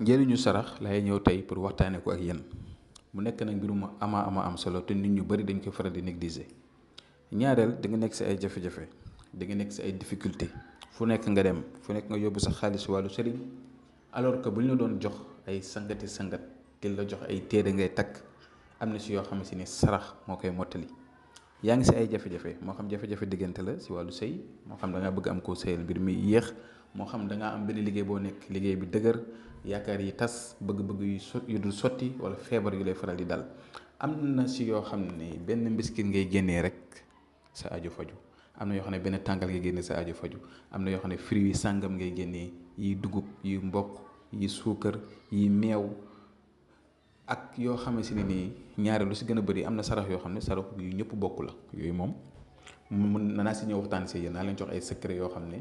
njëriñu sarax lay ñëw tey pour waxtaanee ko ak yéen mu nekk nag mbir mu ama am solo te nit ñu bari dañ ko faral di négliger. ñaareel da nga nekk si ay jafe-jafe da nga nekk si ay difficulté fu nekk nga dem fu nekk nga yóbbu sa xaalis wàllu sëriñ alors que bu ñu la doon jox ay sangati sangat di la jox ay téere ngay takk am na si yoo xam ne sarax moo koy mottali. yaa ngi si ay jafe-jafe moo xam jafe-jafe diggante la si wàllu sëy moo xam da ngaa bëgg am koo sëyal mbir mi yéex moo xam da ngaa am benn liggéey boo nekk liggéey bi dëgër yaakaar yi tas bëgg-bëgg yu dul sotti wala feebar yu lay faral di dal am na si yoo xam ne benn mbiskit ngay génnee rek sa aju faju am na yoo xam ne benn tàngal ngay génnee sa aju faju am na yoo xam ne fruits yi sàngam ngay génnee yi dugub yi mboq yi suukar yi meew ak yoo xamante ne nii ñaare lu si gën a bëri am na sarax yoo xam ne sarax yu ñëpp bokk la yooyu moom mun naa si ñëw waxtaan si yéen naa leen jox ay secret yoo xam ne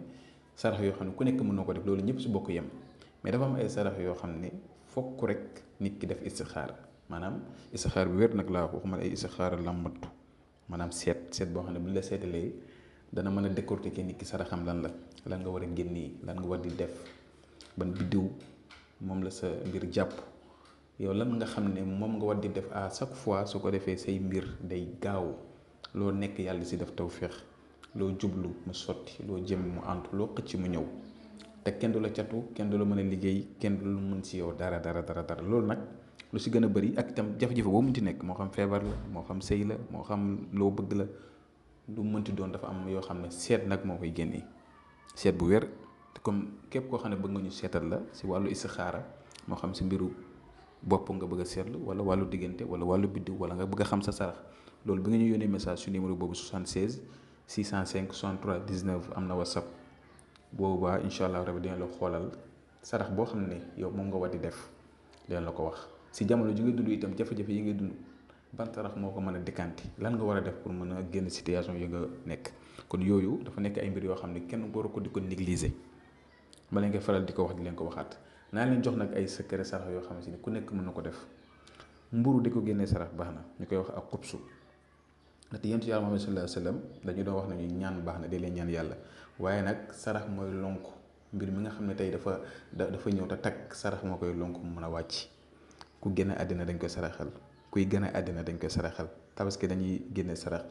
sarax yoo xam ne ku nekk mën na ko def loolu ñëpp si bokk yem mais dafa am ay sarax yoo xam ne fokk rek nit ki def istixaara maanaam istixaara bi wér nag laa waxuma ay istixaara làmbatu maanaam seet boo xam ne bu ñu la seetalee dana mën a décortiquer nit ki saraxam lan nga war a génnee lan nga war di def ban biddiw moom la sa mbir jàpp yow lan nga xam ne moom nga war di def à chaque fois su ko defee say mbir day gaaw loo nekk yàlla si def tawféex loo jublu mu sotti loo jëm mu antu loo xëcc mu ñëw te kenn du la catu kenn du la mën a liggéey kenn du la mën si yow dara loolu nag lu si gën a bëri ak itam jafe-jafe boo mënti nekk moo xam feebar la moo xam sëy la moo xam loo bëgg la lu mënti doon dafa am yoo xam ne seet nag moo koy génnee seet bu wér te comme képp koo xam ne bëgg nga ñu seetal la si wàllu istixaara moo xam si mbiru bopp nga bëgg a seetlu wala wàllu diggante wala wàllu biddiw wala nga bëgg a xam sa sarax loolu bi nga ñu yónnee message su numéro boobu 76 605 63 19 am na whatsapp boobaa incha allah rabi dina la xoolal sarax boo xam ne yow moom nga war di def dina la ko wax si jamono ji nga dund itam jafe-jafe yi ngay dund ban sarax moo ko mën a décanté lan nga war a def pour mën a génn situation yi nga nekk kon yooyu dafa nekk ay mbir yoo xam ne kenn waru ko di ko négliger ma leen koy faral di ko wax di leen ko waxaat naa leen jox nag ay secret sarax yoo xam ne ku nekk mën na ko def mburu di ko génnee sarax baax na ñu koy wax ak xubsu ndaxte yonent yàlla Muhammad sallallahu alayhi wa sallam dañu doon wax nañu ñaan baax na di leen ñaan yàlla waaye nag sarax mooy lonk mbir mi nga xam ne tey dafa ñëw te takk sarax moo koy lonk mu mën a wàcc ku génne àddina dañ koy saraxal kuy gën a àddina dañ koy saraxal tabaski dañuy génne sarax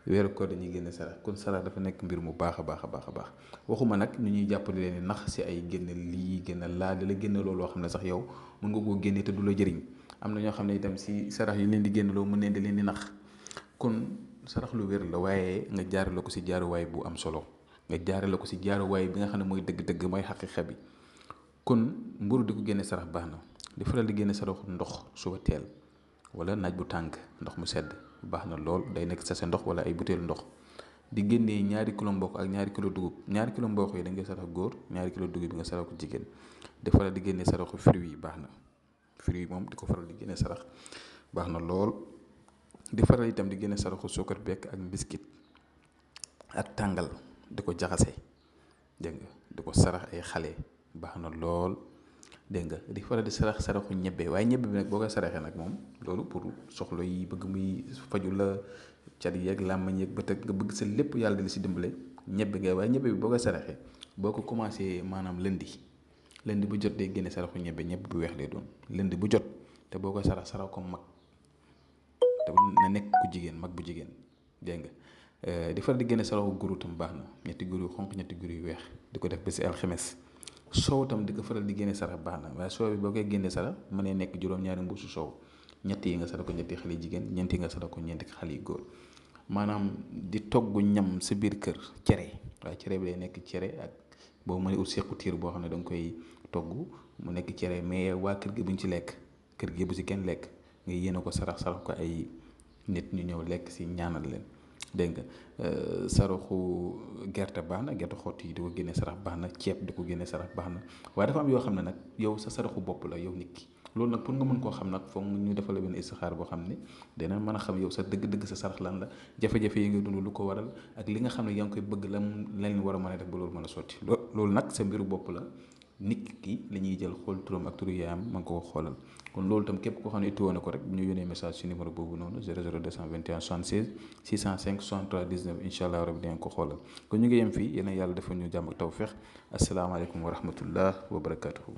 weeru koor dañuy génne sarax kon sarax dafa nekk mbir mu baax a baax waxuma nag ñu ñuy jàppale leen nax si ay génne lii génne laa di la génne loolu loo xam ne sax yow mën nga koo génne te du la jëriñ am na ñoo xam ne itam si sarax yi leen di génne loo mën leen di leen di nax kon sarax lu wér la waaye nga jaarale ko si jaaruwaay bu am solo nga jaarale ko si jaaruwaay bi nga xam ne mooy dëgg-dëgg mooy xaqiiqa bi kon mburu di ko génne sarax baax na di faral di génne saraxu ndox suba teel wala naaj bu tàng ndox mu sedd baax na lool day nekk sa ndox wala ay butéelu ndox di génnee 2 kilo mboq ak 2 kilo dugub 2 kilo mboq yi da ngay sarax góor 2 kilo dugub bi nga sarax ko jigéen di faral di génnee saraxu fruits yi baax na fruits yi moom di ko faral di génne sarax baax na lool di faral itam di génne saraxu suukar bekk ak biskit ak tàngal di ko jaxase dégg nga di ko sarax ay xale baax na lool dégg nga di faral di saraxu ñebbe waaye ñebbe bi nag boo koy saraxee nag moom loolu pour soxla yi bëgg muy faju la cat yeeg làmmañ yeeg bët ak nga bëgg sa lépp yàlla di la si dimbale ñebbe ngay waaye ñebbe bi boo koy saraxee boo ko commencé maanaam lundi bu jot day génne saraxu ñebbe bu weex lay doon lundi bu jot te boo koy sarax ko mag te na nekk ku jigéen mag bu jigéen dégg nga di faral di génne saraxu guru tam baax na 2 guru yu xonq 2 guru yu weex di ko def ba si alxemes soow tam di ko faral di génne sarax baax na waaye soow bi boo koy génne sarax mën ne nekk juróom-ñaari mbuusu soow 3 yi nga sarax ko 3 xale yu jigéen 4 yi nga sarax ko 4 xale yu góor maanaam di togg ñam sa biir kër cere waaye cere bi day nekk cere ak boo mënee ut sequ tiir boo xam ne da nga koy togg mu nekk cere mais waa kër gi buñ ci lekk kër gi bu si kenn lekk nga yéene ko sarax ko ay nit ñu ñëw lekk si ñaanal leen dégg nga saraxu gerte baax na gerte xott yi di ko génne sarax baax na ceeb di ko génne sarax baax na waaye dafa am yoo xam ne nag yow sa saraxu bopp la yow nit ki loolu nag pour nga mën koo xam nag foog ñu defal la benn istixaar boo xam ne dina mën a xam yow sa dëgg-dëgg sa sarax lan la jafe-jafe yi nga dund lu ko waral ak li nga xam ne yaa ngi koy bëgg lan war a mën a def ba loolu mën a sotti loolu nag sa mbiru bopp la nit ki la ñuy jël xool turam ak turu yaayam mën ko xoolal kon loolu itam képp koo xam ne ittuwoon na ko rek bu ñu yónnee message ci numéro boobu noonu 00221 76 605 63 19 incha allah rabi dinañ ko xoolal kon ñu ngi yem fii yéen yàlla dafa ñu jàmm ak tawféex asalaamaaleykum wa rahmatullah wa barakatuhu